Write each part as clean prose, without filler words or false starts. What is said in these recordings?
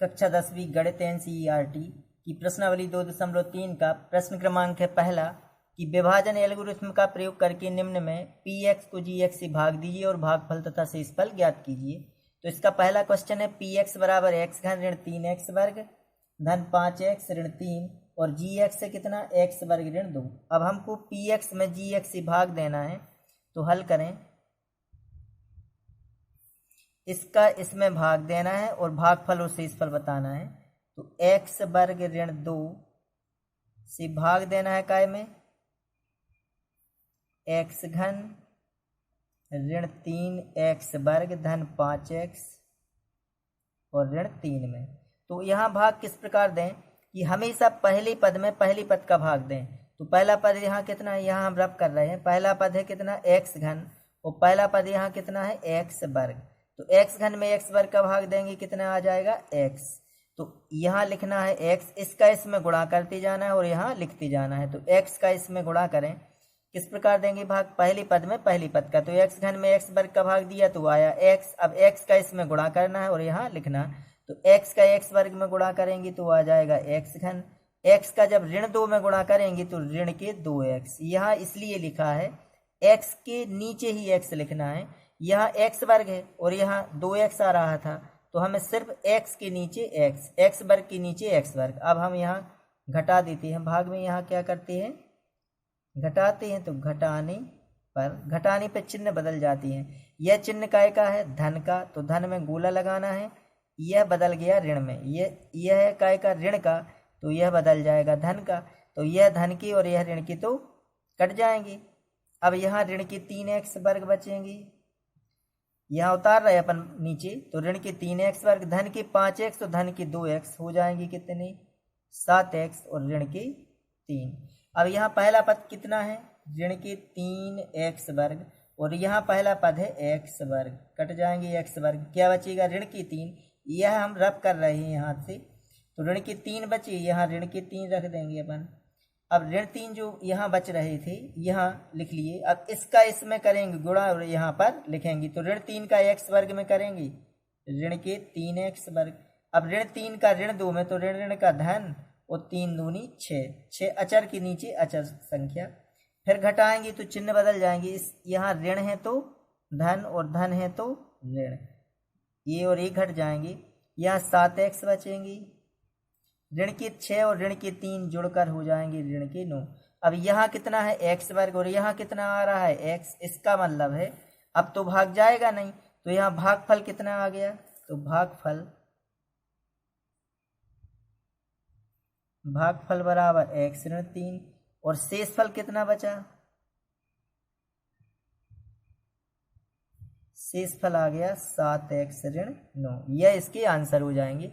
कक्षा 10वीं गणित NCERT की प्रश्नावली 2.3 का प्रश्न क्रमांक है पहला कि विभाजन एल्गोरिथ्म का प्रयोग करके निम्न में px को gx से भाग दीजिए और भागफल तथा शेषफल ज्ञात कीजिए। तो इसका पहला क्वेश्चन है px बराबर x घन ऋण 3x वर्ग धन 5x ऋण 3 और gx से कितना x वर्ग ऋण 2। अब हमको px में gx से भाग देना है, तो हल करें। इसका इसमें भाग देना है और भागफल और शेषफल बताना है। तो x वर्ग ऋण 2 से भाग देना है काय में x घन ऋण 3x वर्ग धन 5x और ऋण 3 में। तो यहाँ भाग किस प्रकार दें कि हमेशा पहले पद में पहली पद का भाग दें। तो पहला पद यहाँ कितना है, यहाँ हम रब कर रहे हैं, पहला पद है कितना x घन और पहला पद यहाँ कितना है x वर्ग। तो x घन में x वर्ग का भाग देंगे कितना आ जाएगा x। तो यहाँ लिखना है x, इसका इसमें गुणा करते जाना है और यहाँ लिखते जाना है। तो x का इसमें गुणा करें, किस प्रकार देंगे भाग, पहले पद में पहली पद का। तो x घन में x वर्ग का भाग दिया तो आया x। अब x का इसमें गुणा करना है और यहाँ लिखना। तो x का x वर्ग में गुणा करेंगे तो आ जाएगा x घन। x का जब ऋण 2 में गुणा करेंगे तो ऋण के 2x। यहाँ इसलिए लिखा है x के नीचे ही x लिखना है। यहाँ x वर्ग है और यहाँ 2x आ रहा था, तो हमें सिर्फ x के नीचे x वर्ग के नीचे x वर्ग। अब हम यहाँ घटा देते हैं, भाग में यहाँ क्या करते हैं घटाते हैं। तो घटाने पर चिन्ह बदल जाती हैं। यह चिन्ह काय का है, धन का, तो धन में गोला लगाना है। यह बदल गया ऋण में, यह है काय का ऋण का, तो यह बदल जाएगा धन का। तो यह धन की और यह ऋण की तो कट जाएंगे। अब यहाँ ऋण की 3x वर्ग बचेंगी, यहाँ उतार रहे अपन नीचे। तो ऋण की 3x वर्ग धन की 5x तो धन की 2x हो जाएंगी कितने 7x और ऋण की 3। अब यहाँ पहला पद कितना है ऋण की 3x वर्ग और यहाँ पहला पद है x वर्ग, कट जाएंगे x वर्ग, क्या बचेगा ऋण की 3। यह हम रब कर रहे हैं यहाँ से, तो ऋण की 3 बची, यहाँ ऋण की 3 रख देंगे अपन। अब ऋण 3 जो यहाँ बच रहे थे यहाँ लिख लिए। अब इसका इसमें करेंगे गुणा और यहाँ पर लिखेंगे। तो ऋण 3 का x वर्ग में करेंगे ऋण के 3x वर्ग। अब ऋण 3 का ऋण 2 में तो ऋण ऋण का धन और 3 दूनी 6 अचर के नीचे अचर संख्या। फिर घटाएंगे तो चिन्ह बदल जाएंगे। इस यहाँ ऋण है तो धन और धन है तो ऋण, ये और ये घट जाएंगे। यहाँ 7x बचेंगी, ऋण की 6 और ऋण की 3 जुड़कर हो जाएंगे ऋण के 9। अब यहाँ कितना है x वर्ग और यहाँ कितना आ रहा है x। इसका मतलब है अब तो भाग जाएगा नहीं, तो यहाँ भागफल कितना आ गया, तो भागफल बराबर x ऋण 3 और शेषफल कितना बचा, शेषफल आ गया 7x ऋण 9। यह इसके आंसर हो जाएंगे।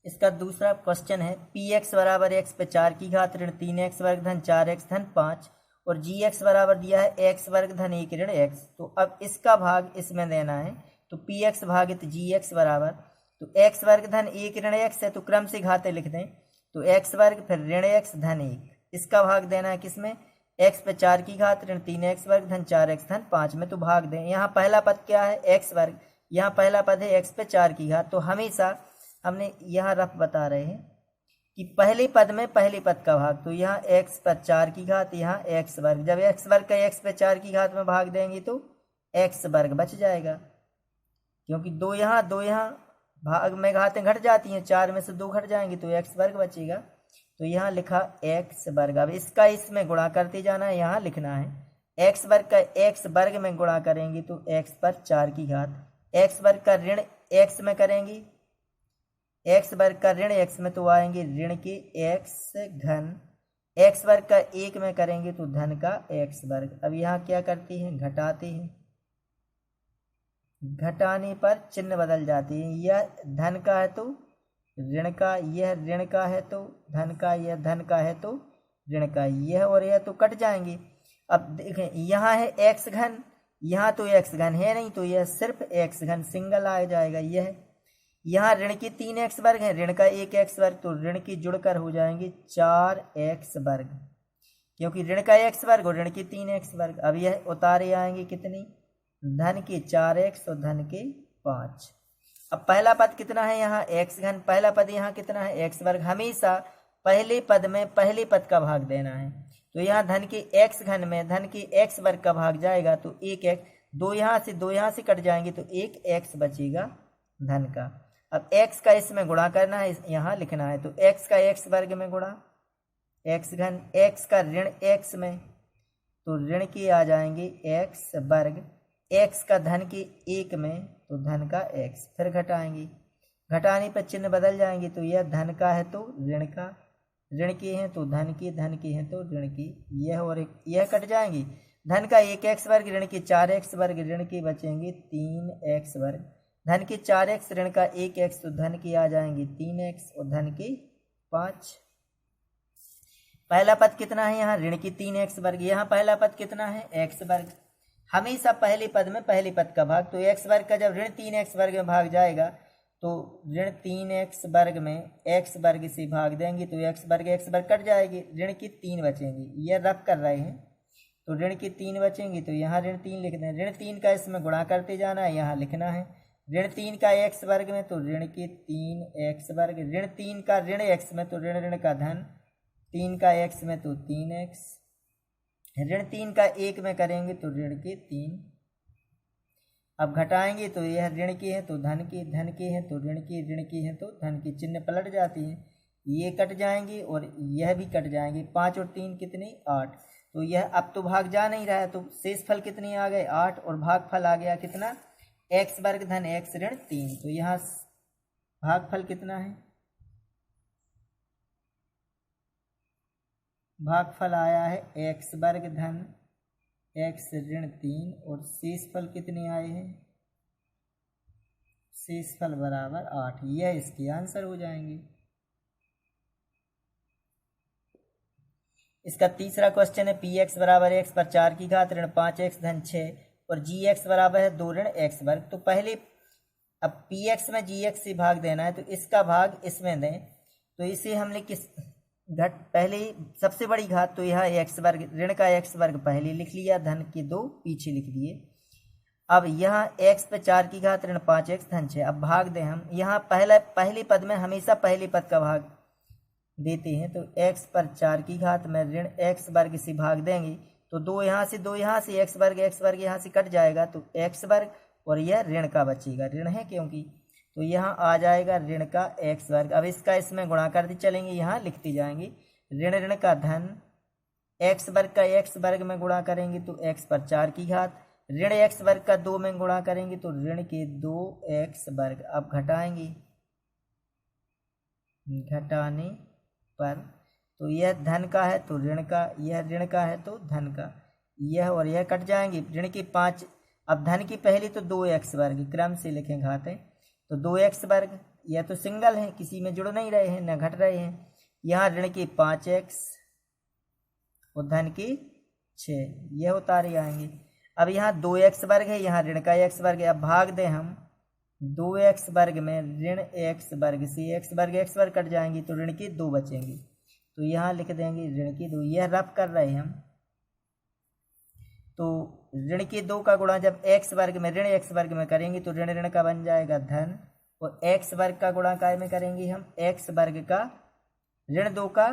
इसका दूसरा क्वेश्चन है px बराबर x पे 4 की घात ऋण 3x वर्ग धन 4x धन 5 और gx बराबर दिया है x वर्ग धन 1 ऋण x। तो अब इसका भाग इसमें देना है। तो px भागित gx बराबर, तो x वर्ग धन 1 ऋण x है तो क्रम से घाते लिख दें। तो x वर्ग फिर ऋण x धन 1, इसका भाग देना है किसमें, x पे 4 की घात ऋण 3x वर्ग धन 4x धन 5 में। तो भाग दें, यहाँ पहला पद क्या है x वर्ग, यहाँ पहला पद है x पे 4 की घात। तो हमेशा हमने यहाँ रफ बता रहे हैं कि पहले पद में पहले पद का भाग। तो यहाँ x पर 4 की घात, यहाँ x वर्ग। जब x वर्ग का x पे 4 की घात में भाग देंगे तो x वर्ग बच जाएगा, क्योंकि दो यहाँ भाग में घातें घट जाती हैं, 4 में से 2 घट जाएंगे तो x वर्ग बचेगा। तो यहाँ लिखा x वर्ग। अब इसका इसमें गुणा करते जाना है, यहाँ लिखना है x वर्ग का x वर्ग में गुणा करेंगे तो x पर 4 की घात, x वर्ग का ऋण x में करेंगे, x वर्ग का ऋण x में तो आएंगे ऋण के x घन, x वर्ग का 1 में करेंगे तो धन का x वर्ग। अब यहाँ क्या करते हैं घटाते हैं, घटाने पर चिन्ह बदल जाते हैं। यह धन का है तो ऋण का, यह ऋण का है तो धन का, यह धन का है तो ऋण का, यह और यह तो कट जाएंगे। अब देखें यहाँ है x घन, यहाँ तो x घन है नहीं, तो यह सिर्फ x घन सिंगल आ जाएगा। यह यहाँ ऋण की 3x वर्ग है, ऋण का 1x वर्ग, तो ऋण की जुड़कर हो जाएंगे 4x वर्ग, क्योंकि ऋण का x वर्ग और ऋण की 3x वर्ग। अब यह उतारे आएंगे कितनी, धन के 4x और धन के 5। अब पहला पद कितना है यहाँ x घन, पहला पद यहाँ कितना है x वर्ग। हमेशा पहले पद में पहले पद का भाग देना है। तो यहाँ धन के x घन में धन के x वर्ग का भाग जाएगा तो 1x, दो यहाँ से कट जाएंगे तो 1x बचेगा धन का। अब x का इसमें गुणा करना है, यहाँ लिखना है। तो x का x वर्ग में गुणा x घन, x का ऋण x में तो ऋण के आ जाएंगे x वर्ग, x का धन के 1 में तो धन का x, फिर घटाएंगे, घटाने पर चिन्ह बदल जाएंगे। तो यह धन का है तो ऋण का, ऋण के हैं तो धन के, धन के हैं तो ऋण के, यह और यह कट जाएंगे। धन का 1x वर्ग, ऋण के 4x वर्ग, ऋण के बचेंगे 3x वर्ग, धन के 4x, ऋण का 1x तो धन के आ जाएंगे 3x और धन के 5। पहला पद कितना है यहाँ ऋण की 3x वर्ग, यहाँ पहला पद कितना है x वर्ग। हमेशा पहले पद में पहले पद का भाग, तो x वर्ग का जब ऋण 3x वर्ग में भाग जाएगा तो ऋण 3x वर्ग में x वर्ग से भाग देंगे तो x वर्ग कट जाएगी, ऋण की 3 बचेंगे। यह रब कर रहे हैं तो ऋण की 3 बचेंगे तो यहाँ ऋण 3 लिख दें। ऋण 3 का इसमें गुणा करते जाना है, यहाँ लिखना है ऋण 3 का x वर्ग में तो ऋण के 3x वर्ग, ऋण 3 का ऋण x में तो ऋण ऋण का धन, 3 का x में तो 3x, ऋण 3 का 1 में करेंगे तो ऋण के 3। अब घटाएंगे तो यह ऋण के हैं तो धन के, धन के हैं तो ऋण के, ऋण के हैं तो धन के, चिन्ह पलट जाती हैं, ये कट जाएंगे और यह भी कट जाएंगे। 5 और 3 कितने 8, तो यह अब तो भाग जा नहीं रहा है तो शेष फल कितने आ गए 8 और भाग फल आ गया कितना x वर्ग धन x ऋण 3। तो यहाँ भाग फल कितना है, भागफल आया है x वर्ग धन x ऋण 3 और शेष फल कितने आए हैं, शेष फल बराबर 8। यह इसके आंसर हो जाएंगे। इसका तीसरा क्वेश्चन है px बराबर x पर 4 की घात ऋण 5x धन 6 और gx बराबर है 2 ऋण x वर्ग। तो पहले अब px में gx से भाग देना है तो इसका भाग इसमें दें, तो इसे हमने किस पहले सबसे बड़ी घात तो यह x वर्ग, ऋण का x वर्ग पहले लिख लिया, धन के 2 पीछे लिख दिए। अब यहाँ x पे 4 की घात ऋण 5x धन 6, अब भाग दें हम। यहाँ पहले पद में हमेशा पहले पद का भाग देते हैं, तो x पर 4 की घात में ऋण x वर्ग से भाग देंगे तो 2 यहाँ से x वर्ग यहाँ से कट जाएगा तो x वर्ग और यह ऋण का बचेगा, ऋण है क्योंकि, तो यहाँ आ जाएगा ऋण का x वर्ग। अब इसका इसमें गुणा करते चलेंगे, यहाँ लिखते जाएंगे ऋण ऋण का धन x वर्ग का x वर्ग में गुणा करेंगे तो x पर 4 की घात, ऋण x वर्ग का 2 में गुणा करेंगे तो ऋण के 2x वर्ग। अब घटाएंगे, घटाने पर तो यह धन का है तो ऋण का, यह ऋण का है तो धन का, यह और यह कट जाएंगे, ऋण की 5। अब धन की पहली तो 2x वर्ग क्रम से लिखें घातें, तो 2x वर्ग, यह तो सिंगल है किसी में जुड़ नहीं रहे हैं न घट रहे हैं। यहाँ ऋण के 5x और धन के 6, यह उतारे आएंगे। अब यहाँ 2x वर्ग है, यहाँ ऋण का x वर्ग है। अब भाग दें हम 2x वर्ग में ऋण x वर्ग से x वर्ग कट जाएंगे तो ऋण के 2 बचेंगे, तो यहाँ लिख देंगे ऋण के 2। यह रब कर रहे हैं हम, तो ऋण के 2 का गुणा जब x वर्ग में ऋण x वर्ग में करेंगे तो ऋण ऋण का बन जाएगा धन, और x वर्ग का गुणा काय में करेंगे हम x वर्ग का ऋण 2 का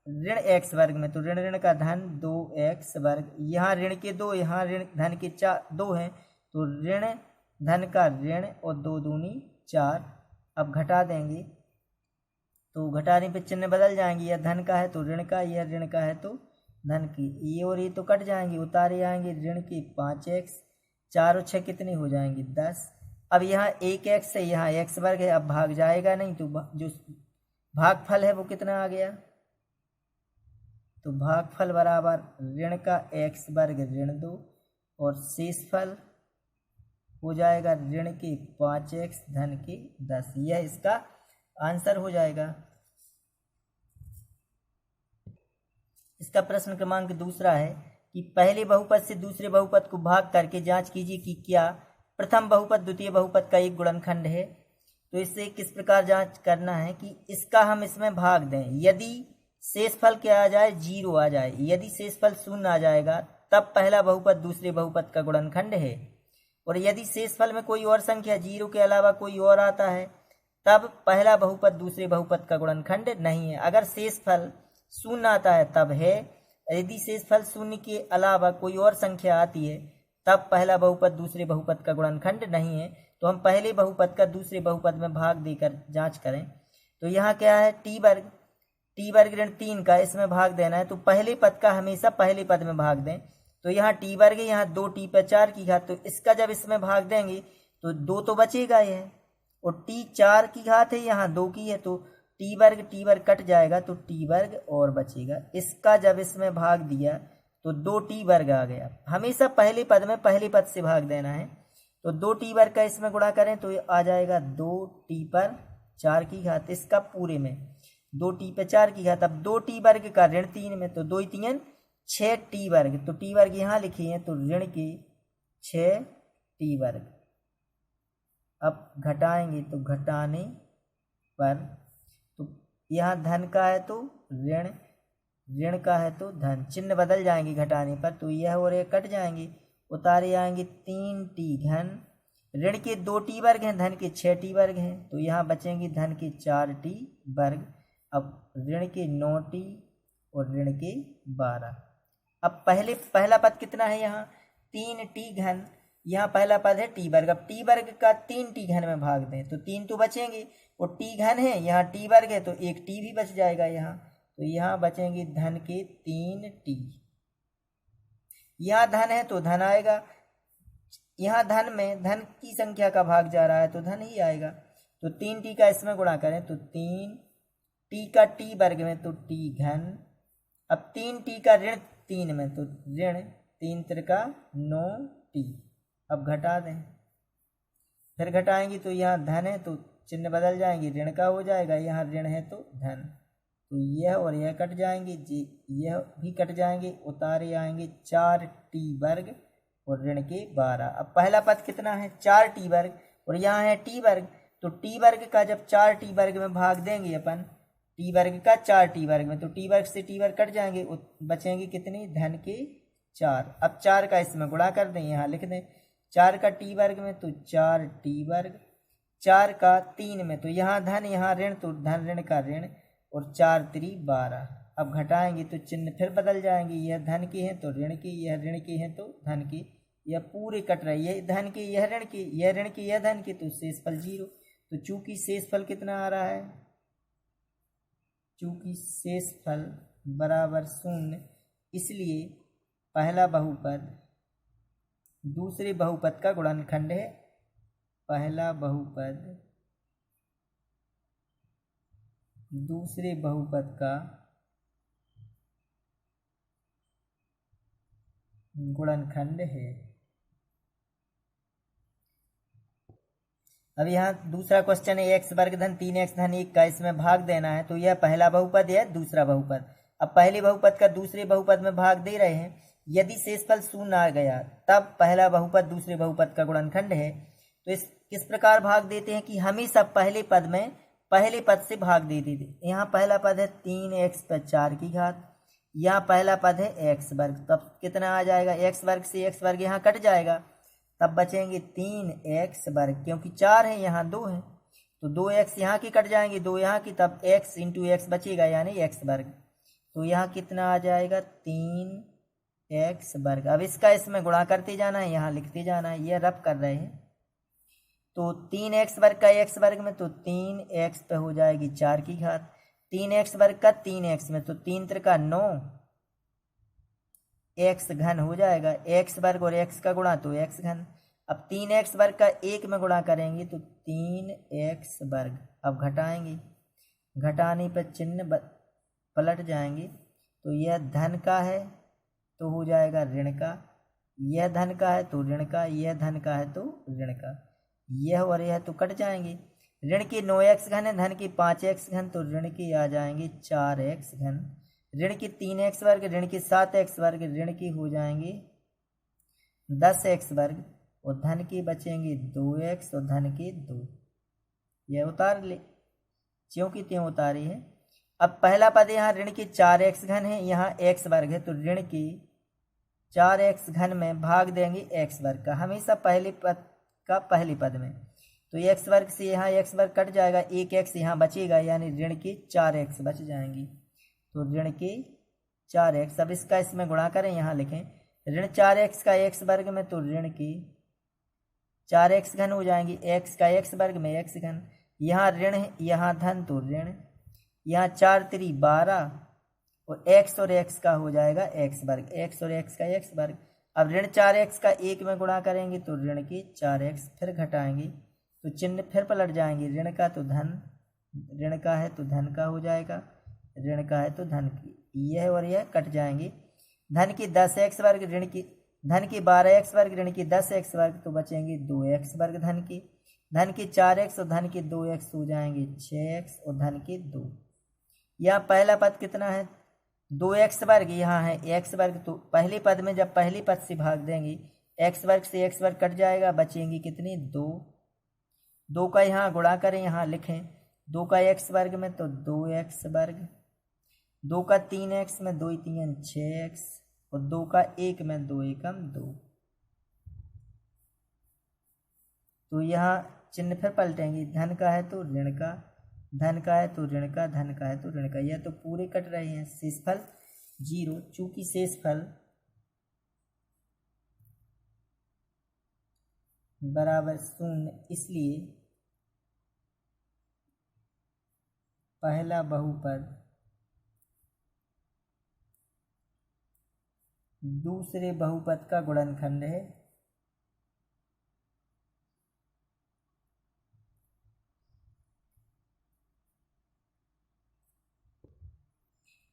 ऋण x वर्ग में तो ऋण ऋण का धन 2x वर्ग। यहाँ ऋण के 2, यहाँ ऋण धन के 2 हैं तो ऋण धन का ऋण और 2 दूनी 4। अब घटा देंगे तो घटाने पे चिन्ह बदल जाएंगे, यह धन का है तो ऋण का, यह ऋण का है तो धन की, ये और ये तो कट जाएंगे, उतारे आएंगे ऋण की 5x, 4 और 6 कितने हो जाएंगे 10। अब यहाँ 1x है, यहाँ x वर्ग है, अब भाग जाएगा नहीं तो जो भागफल है वो कितना आ गया, तो भागफल बराबर ऋण का x वर्ग ऋण 2 और शेषफल हो जाएगा ऋण के 5x धन के 10। यह इसका आंसर हो जाएगा। इसका प्रश्न क्रमांक दूसरा है कि पहले बहुपद से दूसरे बहुपद को भाग करके जांच कीजिए कि क्या प्रथम बहुपद द्वितीय बहुपद का एक गुणनखंड है। तो इससे किस प्रकार जांच करना है कि इसका हम इसमें भाग दें, यदि शेषफल क्या आ जाए 0 आ जाए, यदि शेषफल 0 आ जाएगा तब पहला बहुपद दूसरे बहुपद का गुणनखंड है। और यदि शेषफल में कोई और संख्या 0 के अलावा कोई और आता है तब पहला बहुपद दूसरे बहुपद का गुणनखंड नहीं है। अगर शेषफल 0 आता है तब है, यदि शेषफल 0 के अलावा कोई और संख्या आती है तब पहला बहुपद दूसरे बहुपद का गुणनखंड नहीं है। तो हम पहले बहुपद का दूसरे बहुपद में भाग देकर जांच करें। तो यहाँ क्या है, टी वर्ग ऋण 3 का इसमें भाग देना है, तो पहले पद का हमेशा पहले पद में भाग दें। तो यहाँ टी वर्ग है, यहाँ 2t पर 4 की घात, तो इसका जब इसमें भाग देंगे तो 2 तो बचेगा यह, और t 4 की घात है, यहाँ 2 की है, तो टी वर्ग कट जाएगा तो टी वर्ग और बचेगा। इसका जब इसमें भाग दिया तो 2t वर्ग आ गया। हमेशा पहले पद में पहले पद से भाग देना है। तो 2t वर्ग का इसमें गुणा करें तो ये आ जाएगा 2t पर 4 की घात, इसका पूरे में 2t पर 4 की घात। अब 2t वर्ग का ऋण 3 में, तो 2 3 6t वर्ग, तो t वर्ग यहाँ लिखे हैं, तो ऋण के 6t वर्ग। अब घटाएंगे तो घटाने पर, तो यहाँ धन का है तो ऋण, ऋण का है तो धन, चिन्ह बदल जाएंगे घटाने पर, तो यह और यह कट जाएंगे, उतारे आएंगे 3t घन, ऋण के 2t वर्ग हैं, धन के 6t वर्ग हैं, तो यहाँ बचेंगे धन के 4t वर्ग। अब ऋण के 9t और ऋण के 12। अब पहला पद कितना है, यहाँ 3t घन, यहाँ पहला पद है t वर्ग। अब t वर्ग का 3t घन में भाग दें तो 3 तो बचेंगे, और t घन है, यहाँ t वर्ग है तो एक t भी बच जाएगा यहाँ, तो यहाँ बचेंगे धन के 3t। यहाँ धन है तो धन आएगा, यहाँ धन में धन की संख्या का भाग जा रहा है तो धन ही आएगा। तो 3t का इसमें गुणा करें तो 3t का t वर्ग में तो t घन। अब 3t का ऋण 3 में तो ऋण 3 त्रिका 9t। अब घटा दें, फिर घटाएंगे तो यहाँ धन है तो चिन्ह बदल जाएंगे, ऋण का हो जाएगा, यहाँ ऋण है तो धन, तो यह और यह कट जाएंगे जी, यह भी कट जाएंगे, उतारे आएंगे 4t वर्ग और ऋण के 12। अब पहला पद कितना है 4t वर्ग, और यहाँ है t वर्ग, तो t वर्ग का जब 4t वर्ग में भाग देंगे अपन, t वर्ग का 4t वर्ग में, तो t वर्ग से t वर्ग कट जाएंगे, बचेंगे कितने धन के 4। अब 4 का इसमें गुणा कर दें, यहाँ लिख दें 4 का t वर्ग में तो 4t वर्ग, 4 का 3 में तो यहाँ धन यहाँ ऋण, तो धन ऋण का ऋण, और 4 3 12। अब घटाएंगे तो चिन्ह फिर बदल जाएंगे, यह धन के हैं तो ऋण के, यह ऋण के हैं तो धन के, यह पूरे कट रहे, यह धन के यह ऋण के, यह ऋण के यह धन के, तो शेषफल 0। तो चूंकि शेषफल कितना आ रहा है, चूंकि शेषफल बराबर 0, इसलिए पहला बहुपद दूसरे बहुपद का गुणनखंड है। पहला बहुपद दूसरे बहुपद का गुणनखंड है। अब यहाँ दूसरा क्वेश्चन है x वर्ग धन 3x धन 1 का इसमें भाग देना है, तो यह पहला बहुपद है दूसरा बहुपद। अब पहले बहुपद का दूसरे बहुपद में भाग दे रहे हैं, यदि शेषफल 0 आ गया तब पहला बहुपद दूसरे बहुपद का गुणनखंड है। तो इस किस प्रकार भाग देते हैं कि हमेशा पहले पद में पहले पद से भाग दे देते। यहाँ पहला पद है 3x पर 4 की घात, यहाँ पहला पद है x वर्ग, तब कितना आ जाएगा, x वर्ग से x वर्ग यहाँ कट जाएगा, तब बचेंगे 3x वर्ग, क्योंकि 4 है यहाँ 2 है, तो 2x यहाँ की कट जाएंगे, 2 यहाँ की, तब x इंटू x बचेगा यानी x वर्ग। तो यहाँ कितना आ जाएगा 3x वर्ग। अब इसका इसमें गुणा करते जाना है, यहाँ लिखते जाना है, यह रब कर रहे हैं। तो 3x वर्ग का x वर्ग में तो 3x पे हो जाएगी 4 की घात, 3x वर्ग का 3x में तो 3 त्रिका 9, x घन हो जाएगा, x वर्ग और x का गुणा तो x घन। अब 3x वर्ग का 1 में गुणा करेंगे तो 3x वर्ग। अब घटाएंगे, घटाने पर चिन्ह पलट जाएंगे, तो यह धन का है तो हो जाएगा ऋण का, यह धन का है तो ऋण का, यह धन का है तो ऋण का, यह और यह तो कट जाएंगे। ऋण के 9x घन है, धन के 5x घन, तो ऋण के आ जाएंगे 4x घन, ऋण के 3x वर्ग, ऋण के 7x वर्ग, ऋण के हो जाएंगे 10x वर्ग, और धन के बचेंगे 2x और धन के 2। यह उतार ले, ज्यों की त्यों उतारे हैं। अब पहला पद यहाँ ऋण के 4x घन है, यहाँ x वर्ग है, तो ऋण के 4x घन में भाग देंगे x वर्ग का, हमेशा पहले पद का पहले पद में। तो x वर्ग से यहाँ x वर्ग कट जाएगा, एक x यहाँ बचेगा, यानी ऋण के 4x बच जाएंगी। तो ऋण के 4x, अब इसका इसमें गुणा करें, यहाँ लिखें ऋण 4x का x वर्ग में, तो ऋण के 4x घन हो जाएंगी, x का x वर्ग में x घन, यहाँ ऋण है यहाँ धन, तो ऋण, यहाँ 4 3 12 और x का हो जाएगा x वर्ग, x और x का x वर्ग। अब ऋण 4x का 1 में गुणा करेंगे तो ऋण के 4x, फिर घटाएंगे तो चिन्ह फिर पलट जाएंगे, ऋण का तो धन, ऋण का है तो धन का हो जाएगा, ऋण का है तो धन की, यह और यह कट जाएंगे। धन की 10x वर्ग, ऋण की धन की 12x वर्ग, ऋण की 10x वर्ग, तो बचेंगे 2x वर्ग धन की 4x और धन की 2x हो जाएंगे 6x और धन की 2। यहाँ पहला पद कितना है 2x वर्ग, यहाँ है x वर्ग, तो पहले पद में जब पहले पद से भाग देंगे x वर्ग से x वर्ग कट जाएगा, बचेंगी कितनी 2। 2 का यहाँ गुणा करें, यहाँ लिखें 2 का x वर्ग में तो 2x वर्ग, 2 का 3x में 2 3 6x और 2 का 1 में 2 1 2। तो यहाँ चिन्ह फिर पलटेंगे, धन का है तो ऋण का, धन का है तो ऋण का, धन का है तो ऋण का, यह तो पूरे कट रहे हैं। शेषफल 0, चूंकि शेषफल बराबर 0, इसलिए पहला बहुपद दूसरे बहुपद का गुणनखंड है।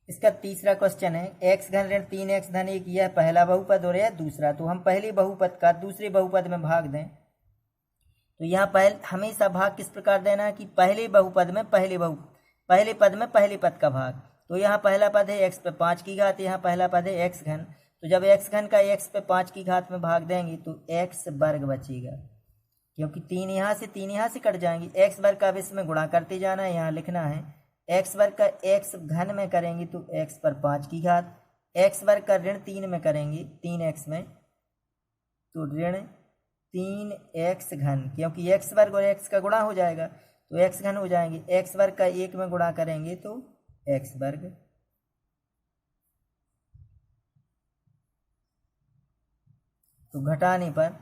इसका तीसरा क्वेश्चन है x घन ऋण 3x धन 1, यह पहला बहुपद हो रहा है दूसरा, तो हम पहले बहुपद का दूसरे बहुपद में भाग दें। तो यहाँ हमेशा भाग किस प्रकार देना है कि पहले बहुपद में पहले पद में पहले पद का भाग। तो यहाँ पहला पद है x पे 5 की घात, यहाँ पहला पद है x घन, तो जब x घन का x पे 5 की घात में भाग देंगे तो x वर्ग बचेगा, क्योंकि 3 यहाँ से कट जाएंगी। x वर्ग का अब इसमें गुणा करते जाना है, यहाँ लिखना है x वर्ग का x घन में करेंगे तो x पर 5 की घात, x वर्ग का ऋण 3 में करेंगे 3x में तो ऋण 3x घन, क्योंकि x वर्ग और x का गुणा हो जाएगा तो x घन हो जाएंगे। x वर्ग का 1 में गुणा करेंगे तो x वर्ग, तो घटाने पर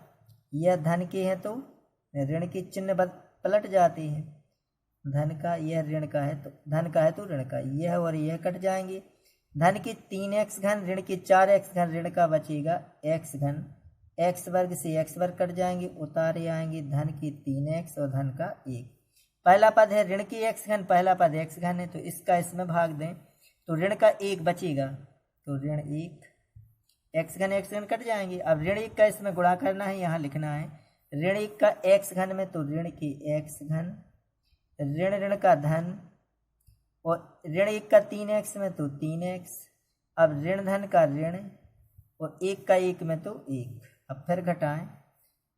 यह धन के हैं तो ऋण के चिन्ह पलट जाते हैं, धन का, यह ऋण का है तो धन का है तो ऋण का, यह और यह कट जाएंगे। धन की 3x घन, ऋण की 4x घन, ऋण का बचेगा x घन, x वर्ग से x वर्ग कट जाएंगे, उतारे आएंगे धन की 3x और धन का 1। पहला पद है ऋण की x घन, पहला पद x घन है, तो इसका इसमें भाग दें तो ऋण का 1 बचेगा, तो ऋण 1, x घन कट जाएंगे। अब ऋण 1 का इसमें गुणा करना है, यहाँ लिखना है ऋण 1 का x घन में तो ऋण की x घन, ऋण का धन, और ऋण 1 का 3x में तो 3x, अब ऋण धन का ऋण और 1 का 1 में तो 1। अब फिर घटाएं,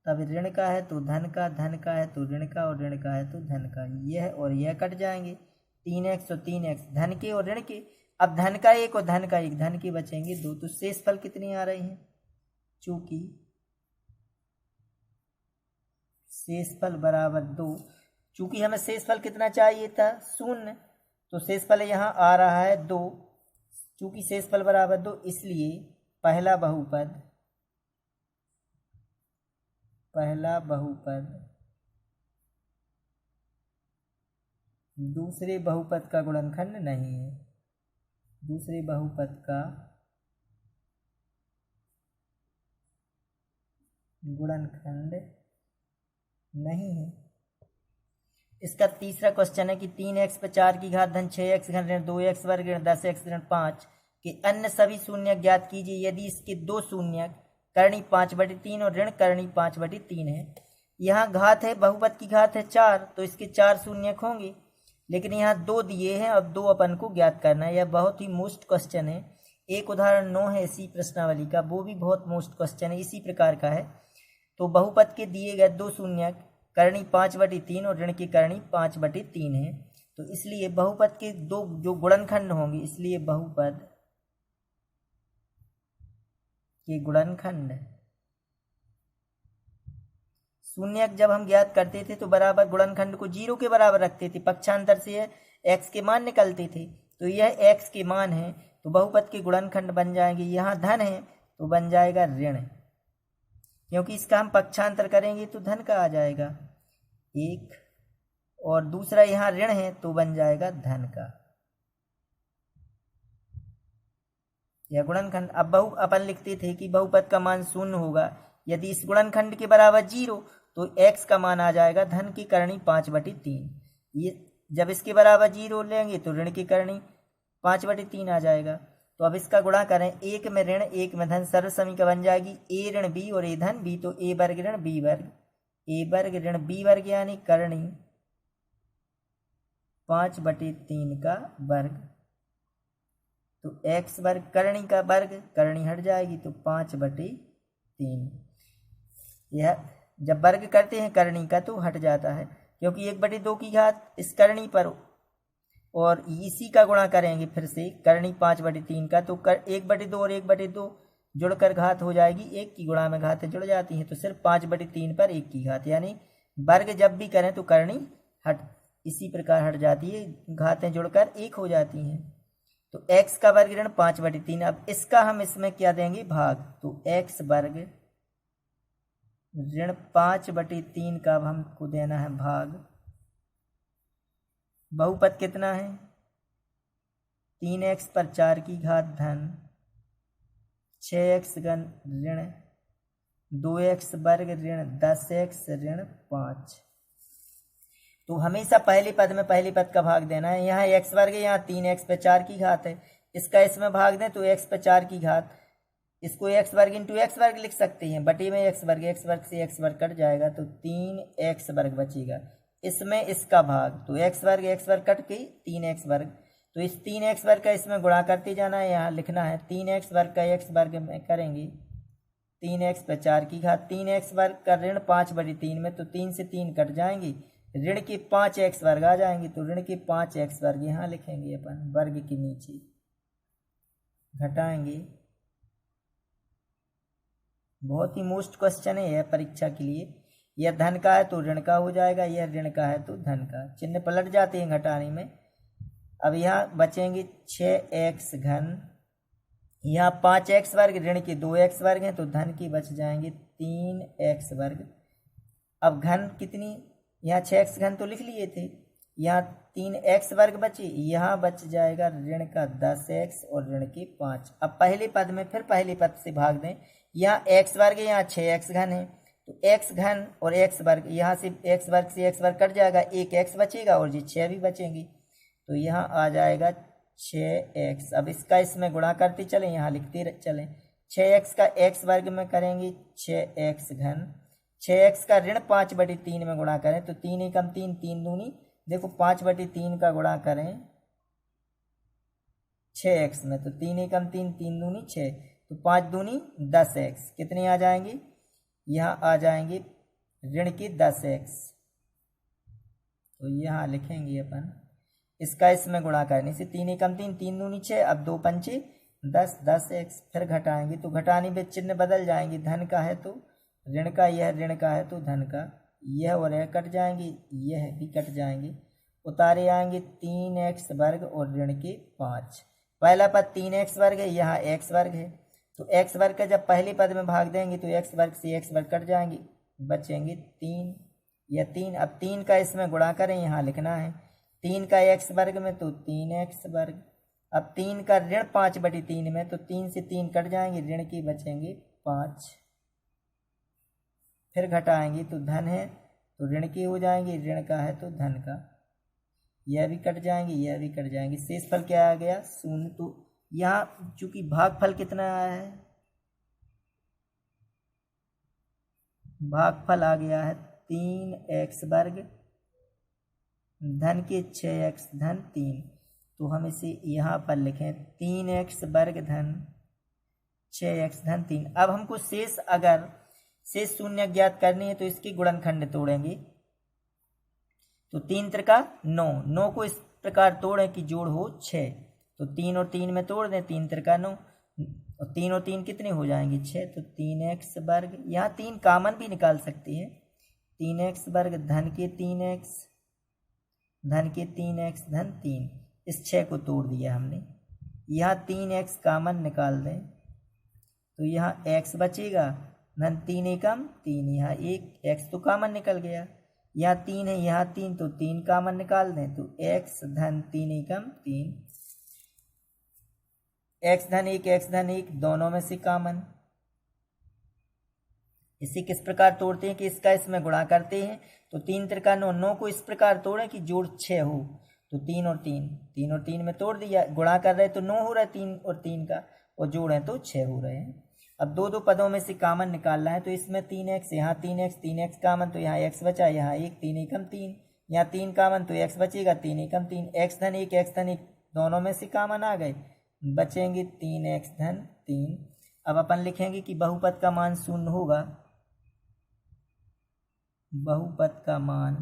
तब ऋण का है तो धन का, धन का है तो ऋण का और ऋण का है तो धन का, यह और यह कट जाएंगे, 3x और 3x धन के और ऋण के। अब धन का 1 और धन का 1, धन के बचेंगे 2, तो शेषफल कितनी आ रही है, चूंकि शेषफल बराबर 2, चूंकि हमें शेषफल कितना चाहिए था 0, तो शेषफल यहाँ आ रहा है 2, चूंकि शेषफल बराबर 2, इसलिए पहला बहुपद दूसरे बहुपद का गुणनखंड नहीं है, दूसरे बहुपद का गुणनखंड नहीं है। इसका तीसरा क्वेश्चन है कि 3x पे 4 की घात धन 6x घन ऋण 2x वर्ग ऋण 10x ऋण 5 के अन्य सभी शून्य ज्ञात कीजिए यदि इसके 2 शून्य करणी 5/3 और ऋण करणी 5/3 है। यहाँ घात है, बहुपद की घात है 4, तो इसके 4 शून्य होंगे, लेकिन यहाँ 2 दिए हैं, अब 2 अपन को ज्ञात करना है। यह बहुत ही मोस्ट क्वेश्चन है। एक उदाहरण 9 है इसी प्रश्नावली का, वो भी बहुत मोस्ट क्वेश्चन है, इसी प्रकार का है। तो बहुपद के दिए गए 2 शून्य करणी 5/3 और ऋण की करणी 5/3 है, तो इसलिए बहुपद के 2 जो गुणनखंड होंगे, इसलिए बहुपद के गुणनखंड। शून्यक जब हम ज्ञात करते थे तो बराबर गुणनखंड को 0 के बराबर रखते थे, पक्षांतर से x के मान निकलते थे। तो यह x के मान है तो बहुपद के गुणनखंड बन जाएंगे। यहाँ धन है तो बन जाएगा ऋण, क्योंकि इसका हम पक्षांतर करेंगे तो धन का आ जाएगा 1, और दूसरा यहाँ ऋण है तो बन जाएगा धन का। यह गुणनखंड। अब अपन लिखते थे कि बहुपद का मान 0 होगा यदि इस गुणनखंड के बराबर 0, तो x का मान आ जाएगा धन की करणी 5/3। ये जब इसके बराबर 0 लेंगे तो ऋण की करणी 5/3 आ जाएगा। तो अब इसका गुणा करें, 1 में ऋण 1 में धन, सर्व समीकरण बन जाएगी a ऋण b और a धन b, तो a वर्ग ऋण b वर्ग, a वर्ग ऋण b वर्ग यानी करणी 5/3 का वर्ग। तो x वर्ग करणी का वर्ग, करणी हट जाएगी तो 5/3। यह जब वर्ग करते हैं करणी का तो हट जाता है, क्योंकि 1/2 की घात इस करणी पर और इसी का गुणा करेंगे फिर से करणी 5/3 का, तो 1/2 और 1/2 जुड़कर घात हो जाएगी, 1 की गुणा में घातें जुड़ जाती हैं, तो सिर्फ 5/3 पर 1 की घात, यानी वर्ग जब भी करें तो करणी इसी प्रकार हट जाती है, घातें जुड़कर 1 हो जाती हैं। तो x का वर्ग ऋण 5/3। अब इसका हम इसमें क्या देंगे, भाग, तो x वर्ग ऋण 5/3 का अब हमको देना है भाग। बहुपद कितना है, 3x पर 4 की घात धन 6x घन ऋण 2x वर्ग ऋण 10x ऋण 5। तो हमेशा पहले पद में पहले पद का भाग देना है। यहाँ x वर्ग है, यहाँ 3x पे 4 की घात है, इसका इसमें भाग दें तो x पे 4 की घात, इसको x वर्ग इंटू x वर्ग लिख सकते हैं, बटे में x वर्ग से x वर्ग कट जाएगा तो 3x वर्ग बचेगा। इसमें इसका भाग, तो x वर्ग कट के 3x वर्ग, तो इस 3x वर्ग का इसमें गुणा करते जाना है, यहाँ लिखना है 3x वर्ग का x वर्ग में करेंगे 3x पे 4 की घात, 3x वर्ग का ऋण 5/3 में, तो 3 से 3 कट जाएंगे, ऋण के 5x वर्ग आ जाएंगे, तो ऋण के 5x वर्ग यहाँ लिखेंगे अपन, वर्ग के नीचे घटाएंगे। बहुत ही मोस्ट क्वेश्चन है यह परीक्षा के लिए। यह धन का है तो ऋण का हो जाएगा, यह ऋण का है तो धन का, चिन्ह पलट जाते हैं घटाने में। अब यहाँ बचेंगे 6x घन, यहाँ 5x वर्ग ऋण के 2x वर्ग हैं, तो धन की बच जाएंगे 3x वर्ग। अब घन कितनी, यहाँ 6x घन तो लिख लिए थे, यहाँ 3x वर्ग बचे, यहाँ बच जाएगा ऋण का 10x और ऋण के 5। अब पहले पद में फिर पहले पद से भाग दें, यहाँ x वर्ग है, यहाँ 6x घन है, तो x घन और x वर्ग, यहाँ से x वर्ग से x वर्ग कट जाएगा, एक x बचेगा और जी 6 भी बचेंगी, तो यहाँ आ जाएगा 6x। अब इसका इसमें गुणा करते चलें, यहाँ लिखते चलें, 6x का x वर्ग में करेंगे 6x घन, 6x का ऋण 5/3 में गुणा करें तो 3 एकम 3, 3 दूनी, देखो 5/3 का गुणा करें 6x में, तो 3 एकम 3, 3 दूनी 6, तो 5 दूनी 10x, कितने आ जाएंगे, यहाँ आ जाएंगे ऋण के 10x, तो यहाँ लिखेंगे अपन, इसका इसमें गुणा करने से 3 एकम 3, 3 दूनी 6, अब 2 पंचे 10, 10x, फिर घटाएंगे तो घटाने में चिन्ह बदल जाएंगे, धन का है तो ऋण का, यह ऋण का है तो धन का, यह और यह कट जाएंगे, यह भी कट जाएंगे, उतारे आएंगे 3x वर्ग और ऋण के 5। पहला पद 3x वर्ग है, यहाँ x वर्ग है, तो x वर्ग का जब पहले पद में भाग देंगे तो x वर्ग से x वर्ग कट जाएंगे, बचेंगे 3, यह 3। अब 3 का इसमें गुणा करें, यहाँ लिखना है 3 का x वर्ग में तो 3x वर्ग, अब 3 का ऋण 5/3 में, तो 3 से 3 कट जाएंगे, ऋण के बचेंगे 5, फिर घटाएंगे तो धन है तो ऋण के हो जाएंगे, ऋण का है तो धन का, यह भी कट जाएंगे, यह भी कट जाएंगे, शेष फल क्या आ गया, 0। तो यहाँ चूंकि भागफल कितना आया है, भागफल आ गया है 3x वर्ग धन के 6x धन 3, तो हम इसे यहाँ पर लिखें 3x वर्ग धन 6x धन 3। अब हमको शेष, अगर शेष शून्य ज्ञात करनी है तो इसके गुणनखंड तोड़ेंगे, तो 3 त्रिका 9, 9 को इस प्रकार तोड़ें कि जोड़ हो 6, तो 3 और 3 में तोड़ दें, 3 त्रिका 9, और तीन कितने हो जाएंगे 6, तो 3x वर्ग, यहाँ 3 कॉमन भी निकाल सकते हैं, 3x वर्ग धन के 3x धन के 3x धन 3, इस 6 को तोड़ दिया हमने, यहाँ 3x कॉमन निकाल दें तो यहाँ x बचेगा, धन 3 एकम 3, यहाँ एक x तो कॉमन निकल गया, यहाँ 3 है यहाँ 3, तो 3 कॉमन निकाल दें तो x धन 3 एकम 3, x धन 1 दोनों में से कॉमन। इसे किस प्रकार तोड़ते हैं कि इसका इसमें गुणा करते हैं, तो 3 त्रिका 9, 9 को इस प्रकार तोड़ें कि जोड़ 6 हो, तो 3 और 3 में तोड़ दिया, गुणा कर रहे तो 9 हो रहा है 3 और 3 का, और जोड़ें तो 6 हो रहे हैं। अब दो पदों में से कॉमन निकालना है, तो इसमें 3x, यहाँ 3x कॉमन, तो यहाँ x बचा, यहाँ 1, 3 एकम 3, यहाँ 3 कॉमन तो x बचेगा 3 एकम 3, x धन 1 दोनों में से कॉमन आ गए, बचेंगे 3x धन 3। अब अपन लिखेंगे कि बहुपद का मान शून्य होगा, बहुपद का मान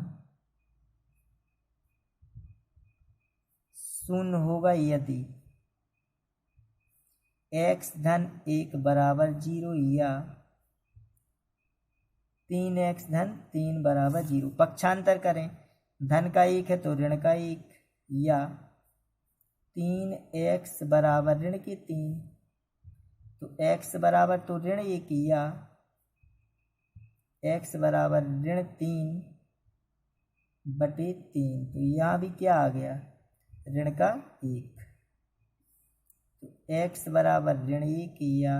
शून्य होगा यदि x धन 1 बराबर 0 या 3x धन 3 बराबर 0। पक्षांतर करें, धन का 1 है तो ऋण का 1, या 3x बराबर ऋण के 3, तो x बराबर तो ऋण 1 या x बराबर ऋण 3 बटे 3, तो यहाँ भी क्या आ गया ऋण का 1, तो x बराबर ऋण 1 या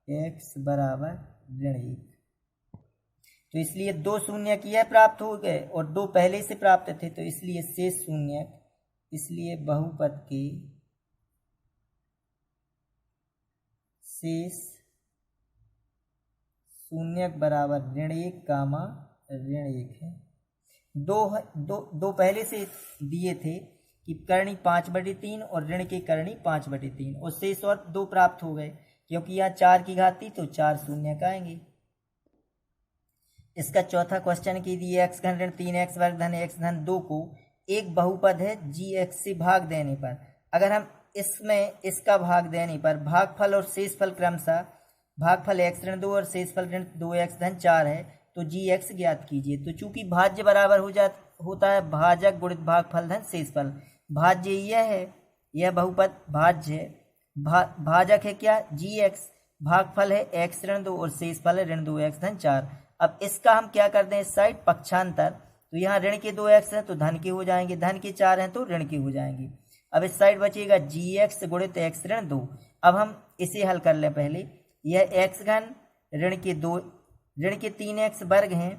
x बराबर ऋण 1। तो इसलिए 2 शून्यक यह प्राप्त हो गए और 2 पहले से प्राप्त थे, तो इसलिए शेष शून्यक, इसलिए बहुपद के शेष शून्यक बराबर ऋण 1 कामा ऋण 1 है। दो पहले से दिए थे कि करणी 5/3 और ऋण के करणी 5/3, और शेष और 2 प्राप्त हो गए, क्योंकि यहाँ 4 की घात थी तो 4 शून्यक आएंगे। इसका चौथा क्वेश्चन कीजिए, x घन ऋण 3x वर्ग धन x धन 2 को एक बहुपद है gx से भाग देने पर, अगर हम इसमें इसका भाग देने पर भागफल और शेषफल क्रमशः, भागफल x ऋण 2 और शेषफल ऋण 2x धन 4 है, तो gx ज्ञात कीजिए। तो चूंकि भाज्य बराबर होता है भाजक गुणित भागफल धन शेषफल, भाज्य यह है, यह बहुपद भाज्य है, भाजक है क्या gx, भागफल है x ऋण 2 और शेषफल है ऋण 2x धन 4। अब इसका हम क्या कर दें इस साइड पक्षांतर, तो यहाँ ऋण के 2x हैं तो धन के हो जाएंगे, धन के 4 हैं तो ऋण के हो जाएंगे। अब इस साइड बचेगा gx गुणित x ऋण 2। अब हम इसे हल कर लें पहले, यह x घन ऋण के 3x वर्ग हैं,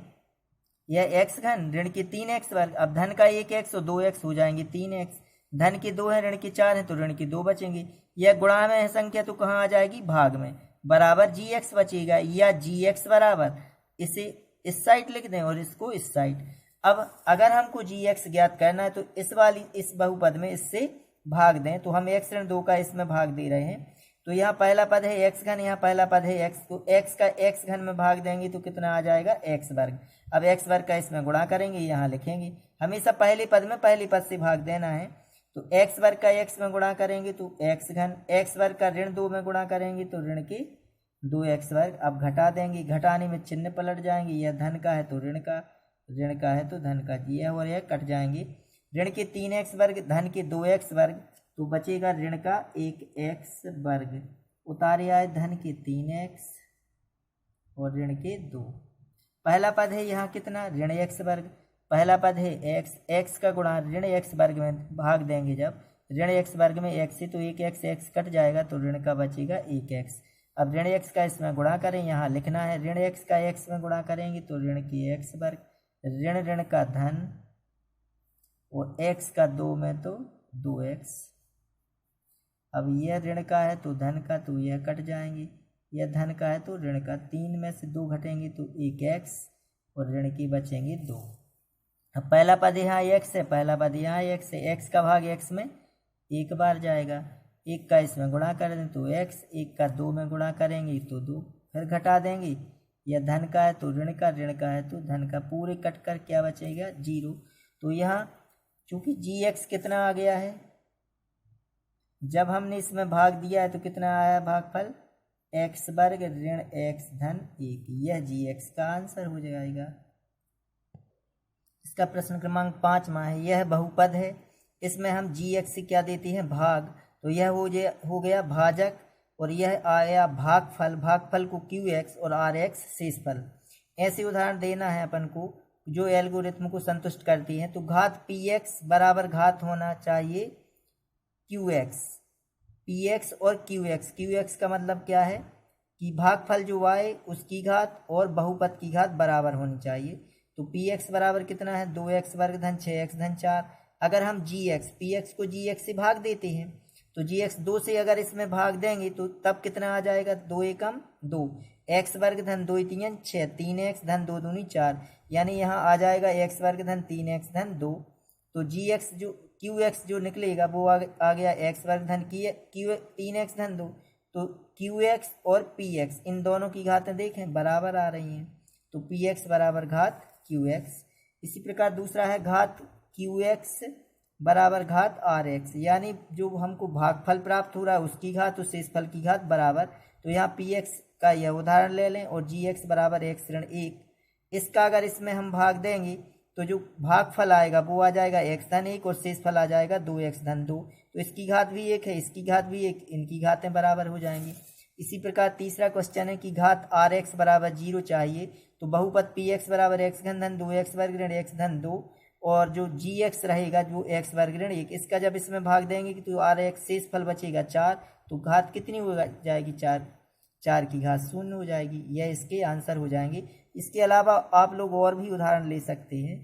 यह x घन ऋण के 3x वर्ग, अब धन का 1x और 2x हो जाएंगे 3x, धन के 2 हैं ऋण के 4 हैं तो ऋण के 2 बचेंगे, यह गुणा में है संख्या तो कहाँ आ जाएगी भाग में, बराबर gx बचेगा, या gx बराबर इसे इस साइड लिख दें और इसको इस साइड। अब अगर हमको gx ज्ञात करना है तो इस बहुपद में इससे भाग दें, तो हम x ऋण 2 का इसमें भाग दे रहे हैं, तो यहाँ पहला पद है x घन, यहाँ पहला पद है x, तो x का x घन में भाग देंगे तो कितना आ जाएगा x वर्ग। अब x वर्ग का इसमें गुणा करेंगे, यहाँ लिखेंगे, हमेशा पहले पद में पहले पद से भाग देना है, तो x वर्ग का x में गुणा करेंगे तो x घन, x वर्ग का ऋण 2 में गुणा करेंगे तो ऋण के 2x वर्ग। अब घटा देंगे, घटाने में चिन्ह पलट जाएंगे, यह धन का है तो ऋण का, ऋण का है तो धन का, यह और यह कट जाएंगे, ऋण के 3x वर्ग धन के 2x वर्ग, तो बचेगा ऋण का 1x वर्ग, उतारे आए धन के 3x और ऋण के 2। पहला पद है यहाँ कितना ऋण x वर्ग, पहला पद है x का गुणा ऋण x वर्ग में भाग देंगे, जब ऋण x वर्ग में x है तो 1x, x कट जाएगा तो ऋण का बचेगा 1x। अब ऋण x का इसमें गुणा करें, यहाँ लिखना है ऋण x का x में गुणा करेंगे तो ऋण के x वर्ग, ऋण का धन और x का 2 में तो 2x। अब यह ऋण का है तो धन का, तो यह कट जाएंगे, यह धन का है तो ऋण का, 3 में से 2 घटेंगे तो 1x और ऋण की बचेंगे 2। अब पहला पद यहाँ x है, पहला पद यहाँ x है, x का भाग x में एक बार जाएगा, 1 का इसमें गुणा कर दें तो x, 1 का 2 में गुणा करेंगे तो 2, फिर घटा देंगे, यह धन का है तो ऋण का है तो धन का, पूरे कट कर क्या बचेगा 0। तो यहाँ चूंकि gx कितना आ गया है, जब हमने इसमें भाग दिया है तो कितना आया भागफल एक्स वर्ग ऋण एक्स धन 1, यह जी एक्स का आंसर हो जाएगा। इसका प्रश्न क्रमांक 5 है। यह बहुपद है, इसमें हम जी एक्स से क्या देते हैं, भाग, तो यह हो गया भाजक, और यह आया भागफल, भागफल को क्यू एक्स और आर एक्स शेषफल। ऐसे उदाहरण देना है अपन को जो एल्गोरिथम को संतुष्ट करती हैं। तो घात पी एक्स बराबर घात होना चाहिए क्यू एक्स, पी एक्स और क्यू एक्स। क्यू एक्स का मतलब क्या है कि भागफल जो y उसकी घात और बहुपद की घात बराबर होनी चाहिए। तो पी एक्स बराबर कितना है, 2x वर्ग धन 6x धन 4। अगर हम जी एक्स पी एक्स को जी एक्स से भाग देते हैं तो जी एक्स 2 से अगर इसमें भाग देंगे तो तब कितना आ जाएगा, 2 एकम 2, एक्स वर्ग धन 2 तीन 6, 3x धन 2 दूनी 4, यानी यहाँ आ जाएगा एक्स वर्ग धन 3x धन 2। तो जी एक्स जो क्यू एक्स जो निकलेगा वो आ गया एक्स वर्ग धन क्यू 3x धन 2। तो क्यू एक्स और पी एक्स इन दोनों की घातें देखें बराबर आ रही हैं, तो पी एक्स बराबर घात क्यू एक्स। इसी प्रकार दूसरा है घात क्यू एक्स बराबर घात आर एक्स, यानी जो हमको भागफल प्राप्त हो रहा है उसकी घात और शेषफल की घात बराबर। तो यहाँ पी एक्स का यह उदाहरण ले लें और जी एक्स बराबर एक्स ऋण 1। इसका अगर इसमें हम भाग देंगे तो जो भागफल आएगा वो आ जाएगा एक्स धन 1 और शेषफल आ जाएगा 2x धन 2। तो इसकी घात भी 1 है, इसकी घात भी 1, इनकी घातें बराबर हो जाएंगी। इसी प्रकार तीसरा क्वेश्चन है कि घात आर एक्स बराबर 0 चाहिए। तो बहुपद पी एक्स बराबर एक्स घन धन 2x वर्ग ऋण एक्स धन 2, और जो जी एक्स रहेगा जो एक्स वर्ग ऋण 1, इसका जब इसमें भाग देंगे कि तो आर एक्स शेषफल बचेगा 4, तो घात कितनी हो जाएगी, 4 की घात 0 हो जाएगी। यह इसके आंसर हो जाएंगे। इसके अलावा आप लोग और भी उदाहरण ले सकते हैं।